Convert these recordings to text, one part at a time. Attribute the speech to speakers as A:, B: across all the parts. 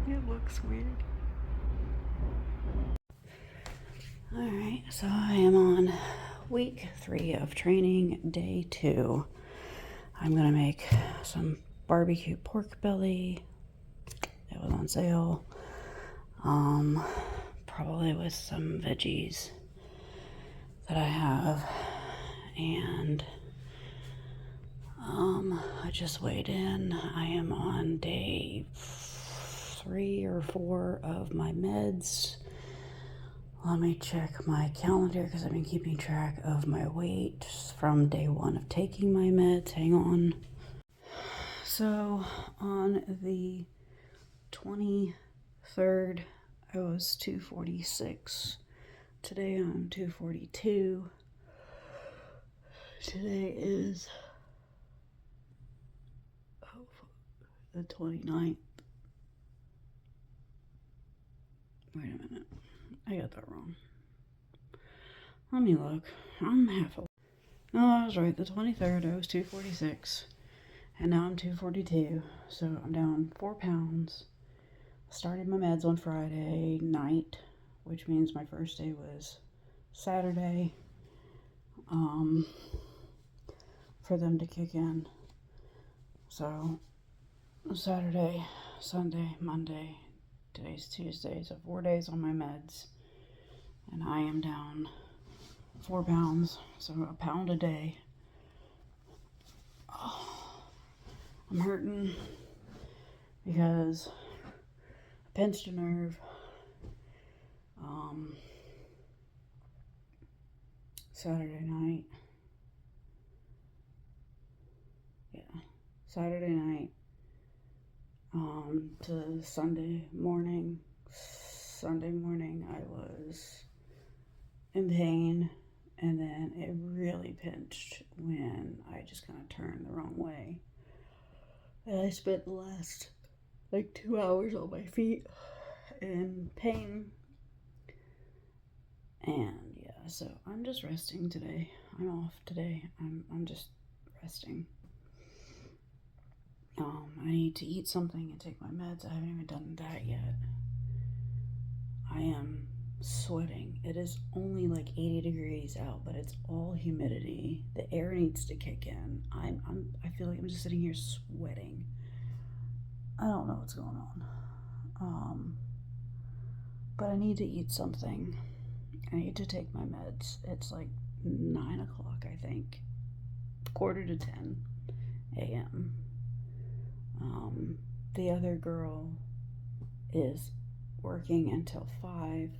A: It looks weird. Alright, so I am on week 3 of training, day 2. I'm gonna make some barbecue pork belly. It was on sale. Probably with some veggies that I have. And I just weighed in. I am on day 3 or 4 of my meds. Let me check my calendar because I've been keeping track of my weight from day 1 of taking my meds. Hang on. So on the 23rd, I was 246. Today I'm 242. Today is the 29th. Wait a minute. I got that wrong. Let me look. I'm half a... No, I was right. The 23rd, I was 246. And now I'm 242. So I'm down 4 pounds. Started my meds on Friday night, which means my first day was Saturday. For them to kick in. So Saturday, Sunday, Monday, today's Tuesday, so 4 days on my meds. And I am down 4 pounds, so a pound a day. Oh, I'm hurting because I pinched a nerve. Saturday night. Yeah, Saturday night to Sunday morning. Sunday morning I was in pain, and then it really pinched when I just kind of turned the wrong way. And I spent the last 2 hours on my feet in pain. And yeah, so I'm just resting today. I'm off today. I'm just resting. I need to eat something and take my meds. I haven't even done that yet. I am sweating. It is only 80 degrees out, but it's all humidity. The air needs to kick in. I feel like I'm just sitting here sweating. I don't know what's going on. But I need to eat something. I need to take my meds. It's 9 o'clock, I think. 9:45 a.m. The other girl is working until 5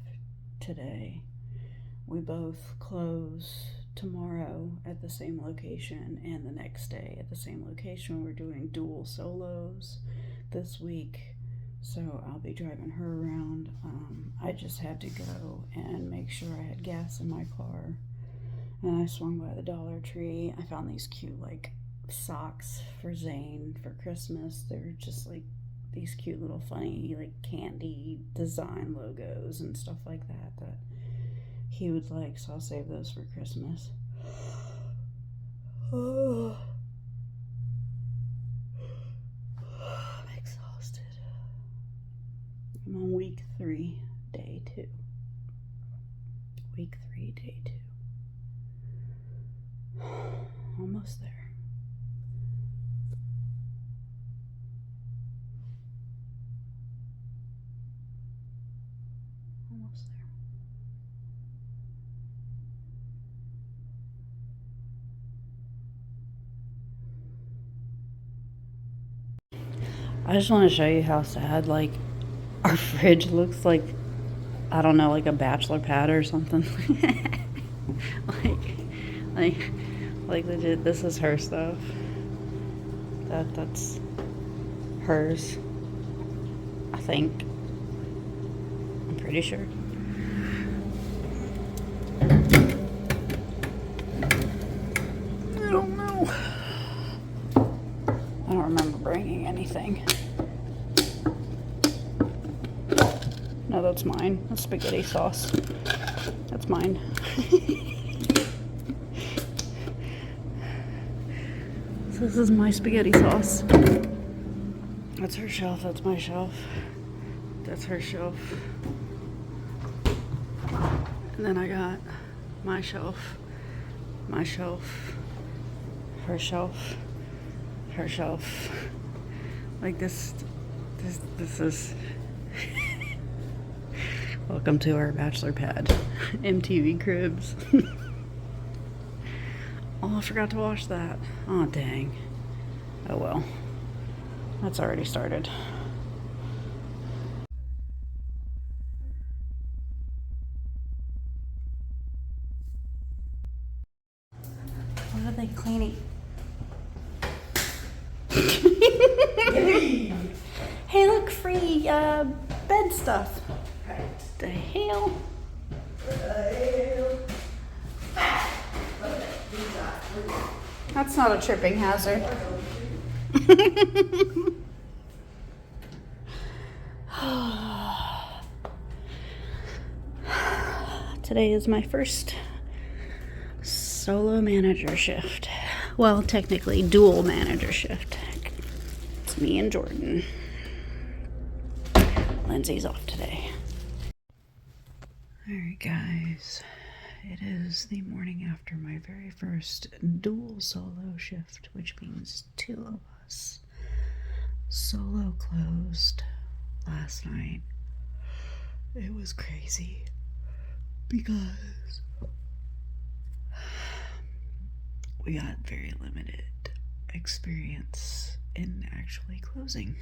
A: today. We both close tomorrow at the same location and the next day at the same location. We're doing dual solos this week, so I'll be driving her around. I just had to go and make sure I had gas in my car, and I swung by the Dollar Tree. I found these cute socks for Zane for Christmas. They're just these cute little funny candy design logos and stuff like that he would like, so I'll save those for Christmas. Oh, I'm exhausted. I'm on week 3, day 2. Week 3, day 2. Almost there. Almost there. I just want to show you how sad our fridge looks like, I don't know, a bachelor pad or something. Legit, this is her stuff. That's hers, I think. I'm pretty sure. I don't know. I don't remember bringing anything. No, that's mine. That's spaghetti sauce. That's mine. So this is my spaghetti sauce. That's her shelf. That's my shelf. That's her shelf. And then I got my shelf, her shelf, her shelf. Like this is welcome to our bachelor pad. MTV Cribs. Oh, I forgot to wash that. Oh, dang. Oh well. That's already started. What are they cleaning? Hey, look, free bed stuff. What the hell? That's not a tripping hazard. Today is my first solo manager shift. Well, technically dual manager shift. It's me and Jordan. Lindsay's off today. Alright guys, it is the morning after my very first dual solo shift, which means 2 of us solo closed last night. It was crazy because we got very limited experience in actually closing.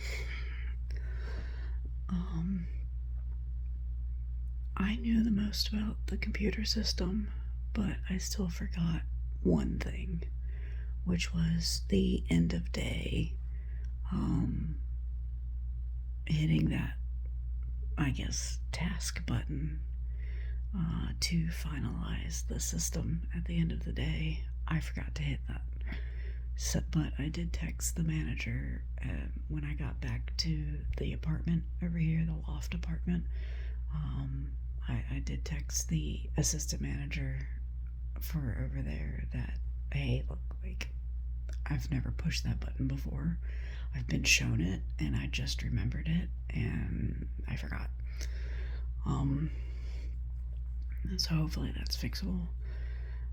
A: I knew the most about the computer system, but I still forgot one thing, which was the end of day, hitting that, I guess, task button to finalize the system at the end of the day. I forgot to hit that. So, but I did text the manager when I got back to the apartment over here, the loft apartment. I did text the assistant manager for over there that, hey, look, like, I've never pushed that button before. I've been shown it and I just remembered it and I forgot. So hopefully that's fixable.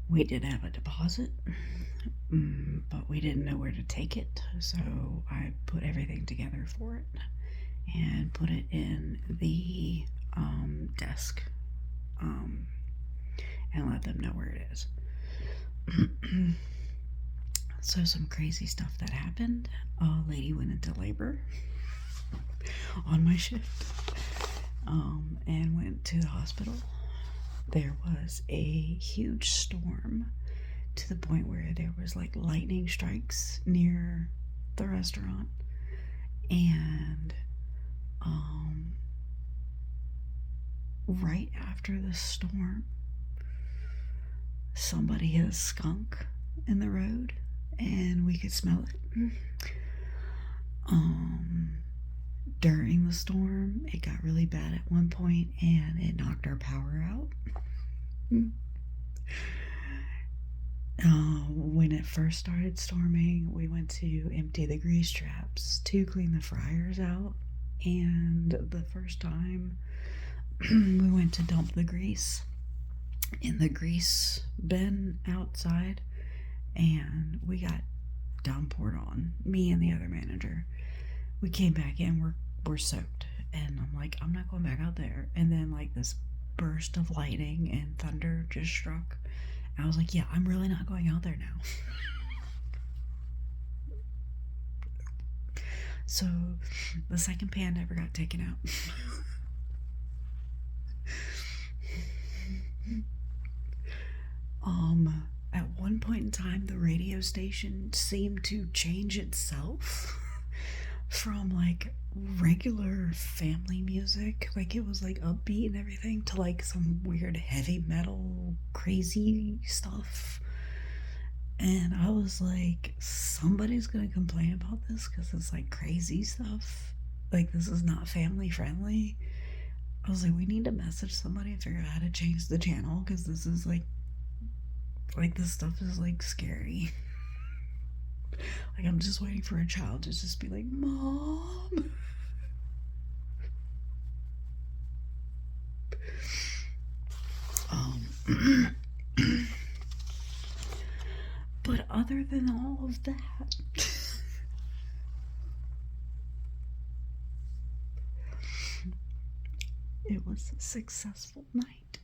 A: We did have a deposit, but we didn't know where to take it, so I put everything together for it and put it in the desk, and let them know where it is. So some crazy stuff that happened. A lady went into labor on my shift, and went to the hospital. There was a huge storm to the point where there was like lightning strikes near the restaurant, and right after the storm, somebody hit a skunk in the road and we could smell it. During the storm, it got really bad at one point and it knocked our power out. When it first started storming, we went to empty the grease traps to clean the fryers out, and the first time we went to dump the grease in the grease bin outside, and we got downpoured on, me and the other manager. We came back in, we're soaked, and I'm like, I'm not going back out there. And then like this burst of lightning and thunder just struck. I was like, yeah, I'm really not going out there now. So the second pan never got taken out. At one point in time, the radio station seemed to change itself from like regular family music, like it was like upbeat and everything, to like some weird heavy metal crazy stuff. And I was like, somebody's gonna complain about this because it's like crazy stuff. Like, this is not family friendly. I was like, we need to message somebody and figure out how to change the channel because this is like this stuff is like scary. Like, I'm just waiting for a child to just be like, Mom. But other than all of that, it was a successful night.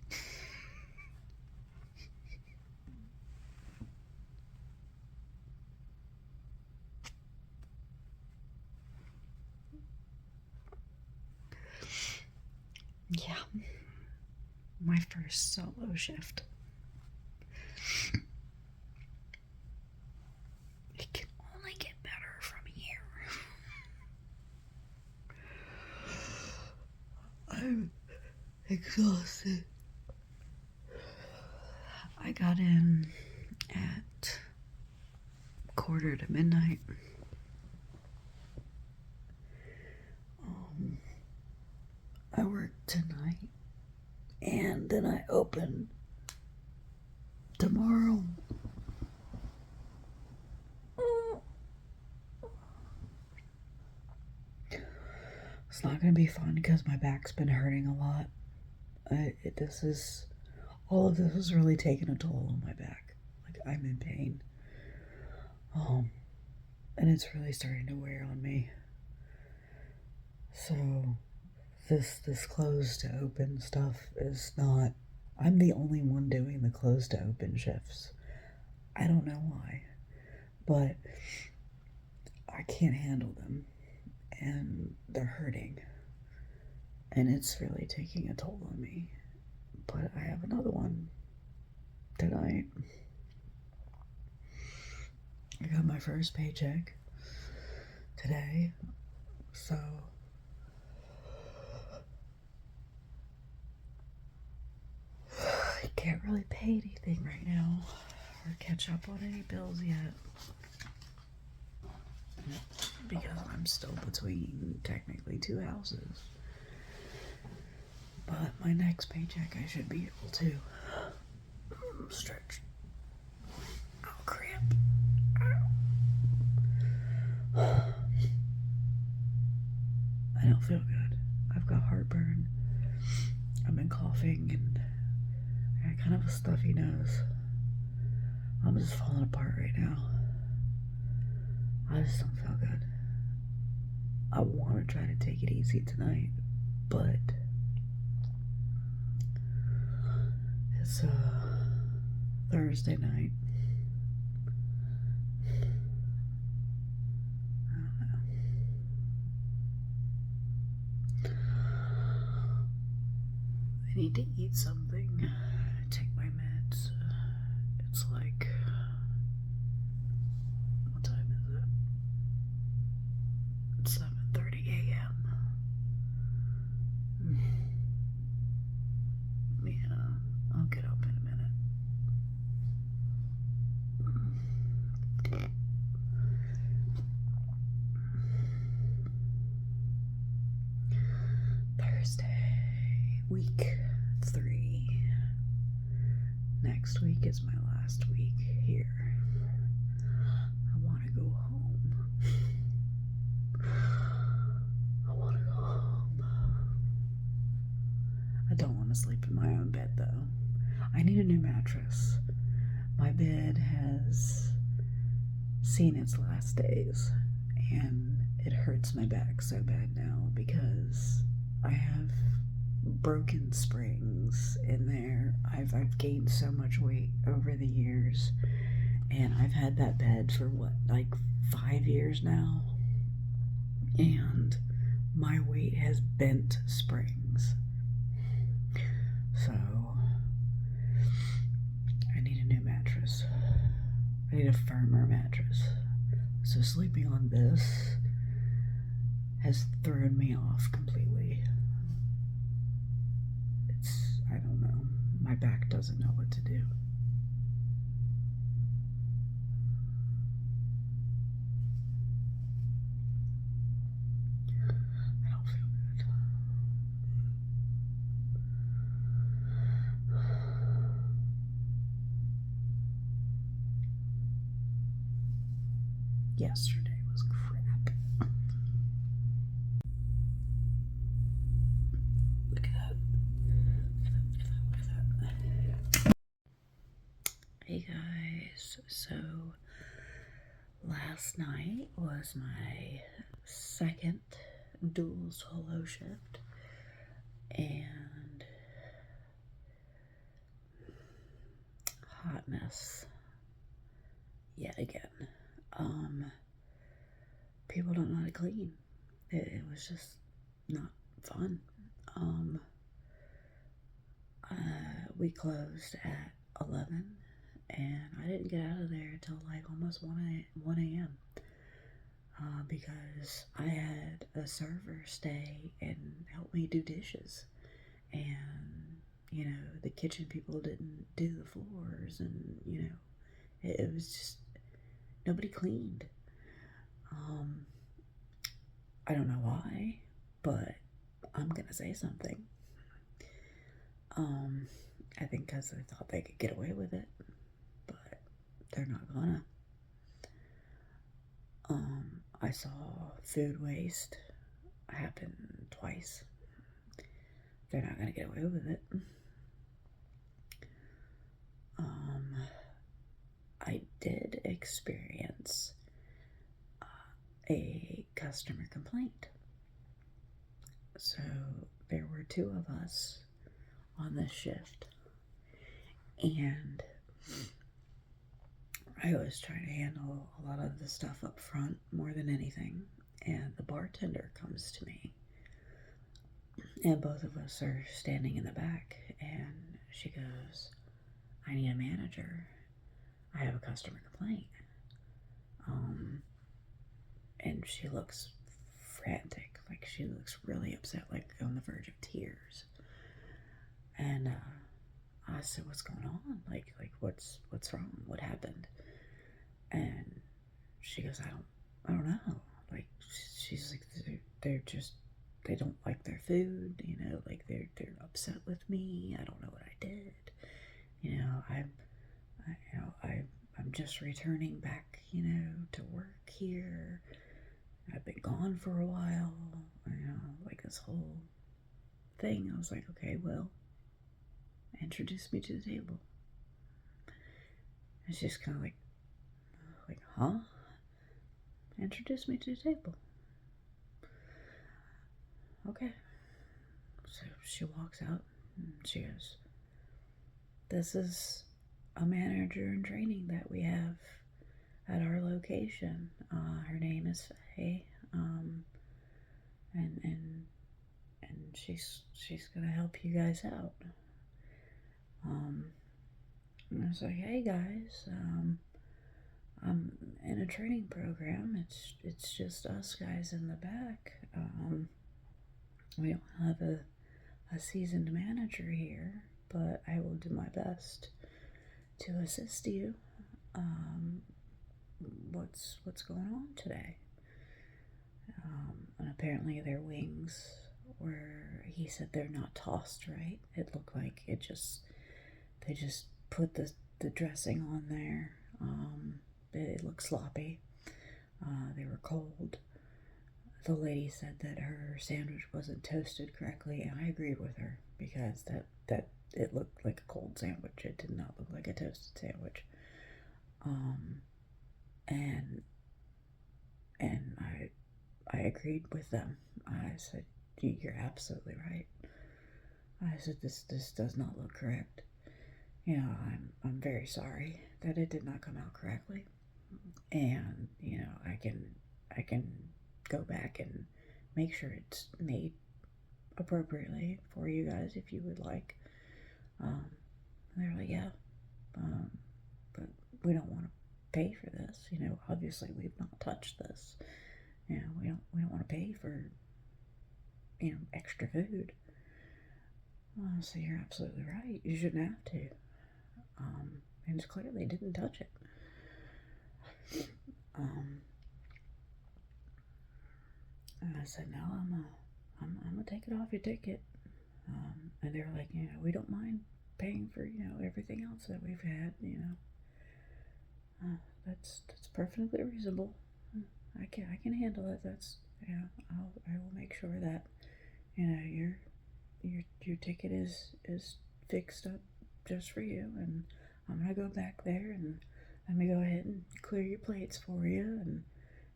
A: Yeah, my first solo shift. It can only get better from here. I'm exhausted. I got in at 1:45. I worked tonight, and then I open tomorrow. It's not gonna be fun because my back's been hurting a lot. All of this is really taking a toll on my back. Like, I'm in pain. And it's really starting to wear on me. So this closed to open stuff is not. I'm the only one doing the closed to open shifts. I don't know why, but I can't handle them, and they're hurting, and it's really taking a toll on me. But I have another one tonight. I got my first paycheck today, so I can't really pay anything right now or catch up on any bills yet because I'm still between technically two houses. But my next paycheck I should be able to stretch. Oh, cramp. I don't feel good. I've got heartburn. I've been coughing and I got kind of a stuffy nose. I'm just falling apart right now. I just don't feel good. I want to try to take it easy tonight, but it's Thursday night. I don't know. I need to eat something. Take my meds. It's like, what time is it? It's 7:30 a.m. Yeah, I'll get up in a minute. Thursday, week 3. Next week is my last week here. I want to go home. I want to go home. I don't want to sleep in my own bed though. I need a new mattress. My bed has seen its last days, and it hurts my back so bad now because I have broken springs in there. I've gained so much weight over the years, and I've had that bed for like 5 years now, and my weight has bent springs. So I need a new mattress. I need a firmer mattress. So sleeping on this has thrown me off completely. I don't know. My back doesn't know what to do. I don't feel good. Yesterday was crap. Look at that. So last night was my second dual solo shift, and hot mess yet again. People don't know how to clean. It was just not fun. We closed at 11, and I didn't get out of there until like almost 1 a.m. Because I had a server stay and help me do dishes, and the kitchen people didn't do the floors, and it was just nobody cleaned. I don't know why, but I'm gonna say something. I think because they thought they could get away with it, but they're not gonna. I saw food waste happen twice. They're not gonna get away with it. I did experience a customer complaint. So there were two of us on this shift, and I was trying to handle a lot of the stuff up front more than anything, and the bartender comes to me, and both of us are standing in the back, and she goes, "I need a manager. I have a customer complaint." And she looks frantic, like she looks really upset, like on the verge of tears. And I said, "What's going on? Like what's wrong? What happened?" And she goes, I don't know. Like she's like, they don't like their food, like they're upset with me. I don't know what I did. I'm just returning back, to work here. I've been gone for a while, like this whole thing. I was like, okay, well, introduce me to the table. It's just kind of like, huh? Introduce me to the table. Okay. So she walks out and she goes, "This is a manager in training that we have at our location. Her name is Faye. And she's gonna help you guys out." And I was like, "Hey guys, I'm in a training program. It's just us guys in the back. We don't have a seasoned manager here, but I will do my best to assist you. What's going on today?" And apparently their wings were, he said, they're not tossed right. It looked like they just put the dressing on there. It looked sloppy. They were cold. The lady said that her sandwich wasn't toasted correctly, and I agreed with her, because that it looked like a cold sandwich. It did not look like a toasted sandwich. And I agreed with them. I said, "You're absolutely right." I said, this does not look correct. I'm very sorry that it did not come out correctly. And, I can go back and make sure it's made appropriately for you guys if you would like. And they're like, "Yeah, but we don't want to pay for this. Obviously we've not touched this. We don't want to pay for, extra food." So you're absolutely right. You shouldn't have to. And it's clearly didn't touch it. And I said, "No, I'm gonna take it off your ticket." And they're like, "We don't mind paying for, everything else that we've had, that's perfectly reasonable. I can handle it. That's, I will make sure that, your ticket is fixed up just for you, and I'm gonna go back there and let me go ahead and clear your plates for you. And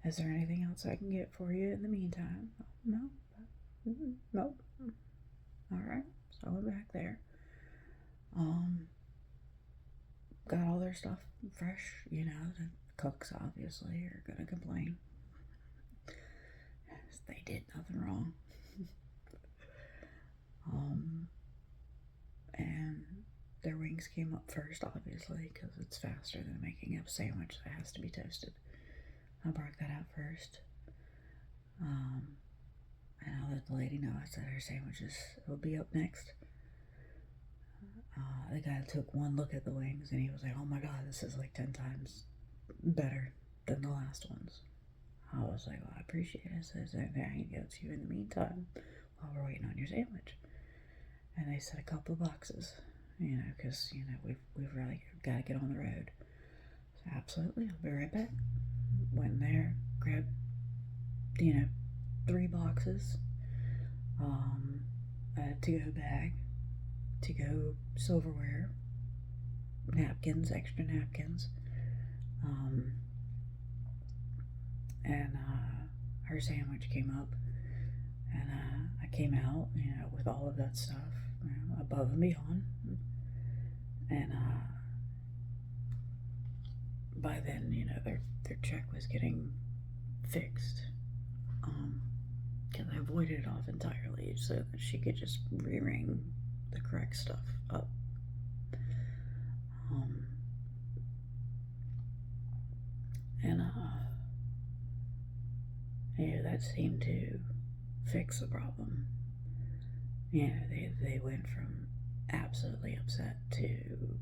A: is there anything else I can get for you in the meantime? No, nope. All right, so I went back there. Got all their stuff fresh. You know, the cooks obviously are gonna complain. They did nothing wrong. And their wings came up first, obviously, because it's faster than making a sandwich that has to be toasted. I brought that out first. And I let the lady know. I said her sandwiches will be up next. The guy took one look at the wings and he was like, "Oh my god, this is like 10 times better than the last ones." I was like, "Well, I appreciate it." So I said, "I can get to you in the meantime while we're waiting on your sandwich." And they said a couple of boxes, you know, because, you know, we've really got to get on the road. So absolutely, I'll be right back. Went there, grabbed, you know, 3 boxes, a to-go bag, to-go silverware, napkins, extra napkins, and her sandwich came up, and I came out, you know, with all of that stuff, you know, above and beyond, and by then, you know, their check was getting fixed, because I avoided it off entirely so that she could just re-ring the correct stuff up. And yeah, that seemed to fix the problem. Yeah, they went from absolutely upset to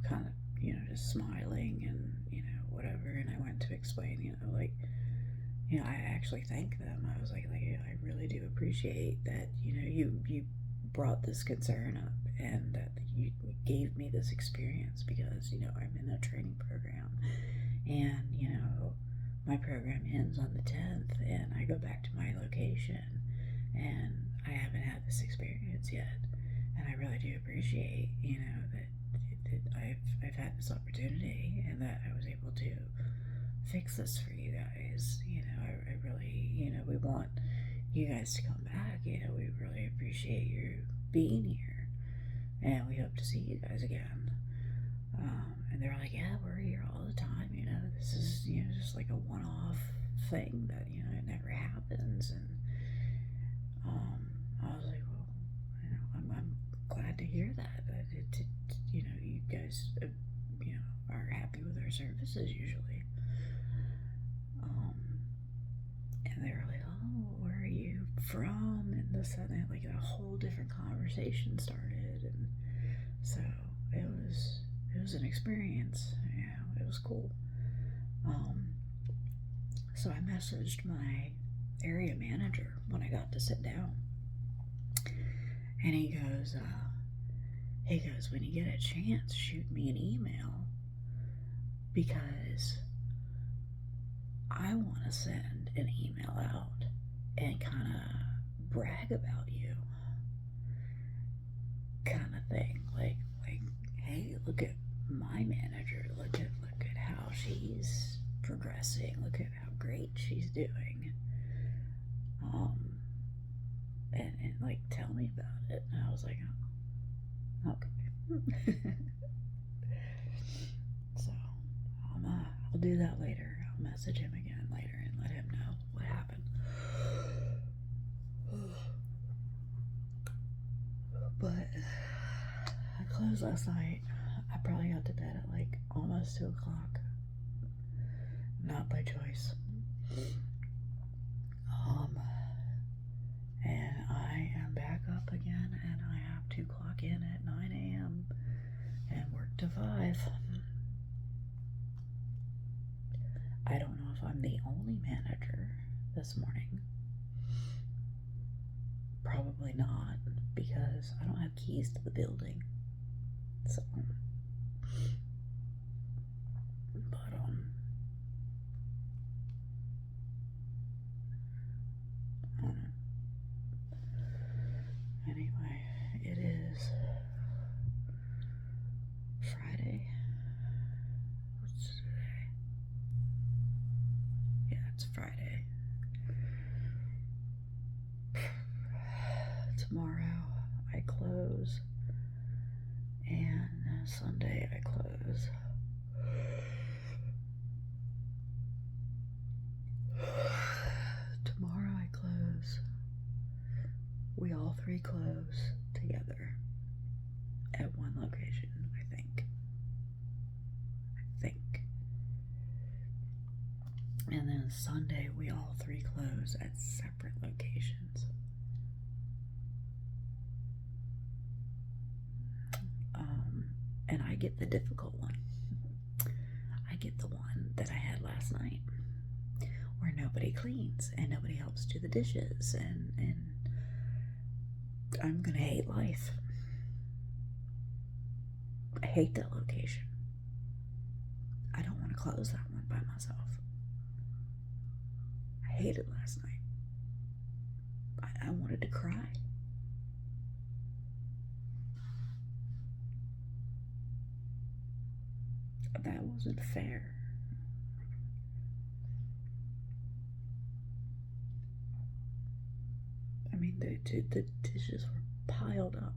A: kind of, you know, just smiling and, you know, whatever. And I went to explain, you know, like, you know, I actually thank them. I was like, I really do appreciate that, you know, you brought this concern up and that you gave me this experience, because, you know, I'm in a training program and, you know, my program ends on the 10th and I go back to my location and I haven't had this experience yet. And I really do appreciate, you know, that I've had this opportunity and that I was able to fix this for you guys. You know, I really, you know, we want you guys to come back. You know, we really appreciate you being here and we hope to see you guys again. And they're like, "Yeah, we're here all the time. You know, this is, you know, just like a one-off thing that, you know, it never happens." And I was like, "Well, you know, I'm glad to hear that. You know, you guys, you know, are happy with our services usually." And they were like, "Oh, where are you from?" And this and that, like a whole different conversation started, and so it was an experience. Yeah, it was cool. So I messaged my area manager when I got to sit down, and he goes, when you get a chance, shoot me an email, because I want to send an email out and kind of brag about you, kind of thing, like, hey, look at my manager, look at how she's progressing, look at how great she's doing, and like, tell me about it. And I was like, oh, okay. So I'll do that later. I'll message him again later and let him know what happened. But I closed last night. I probably got to bed at like almost 2 o'clock. Not by choice. And I am back up again, and I have to clock in at 9 a.m. and work to 5. I don't know if I'm the only manager this morning. Probably not, because I don't have keys to the building. So, but anyway, it is Friday, it's Friday. Tomorrow I close, and Sunday I close. Tomorrow I close. We all three close together at one location, I think. And then Sunday we all three close at separate locations. And I get the difficult one. I get the one that I had last night, where nobody cleans and nobody helps do the dishes, and I'm gonna hate life. I hate that location. I don't want to close that one by myself. I hated last night. I wanted to cry. That wasn't fair. I mean, the dishes were piled up.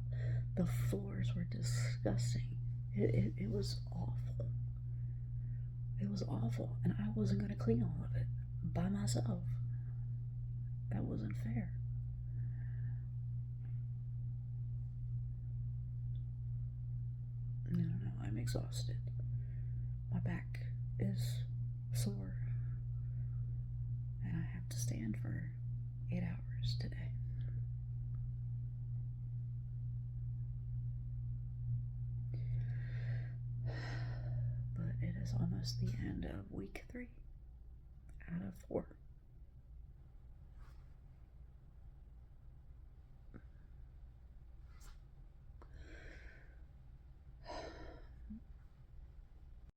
A: The floors were disgusting. It was awful. It was awful. And I wasn't going to clean all of it by myself. That wasn't fair. No, I'm exhausted. My back is sore. And I have to stand for 8 hours today. But it is almost the end of week 3 out of 4.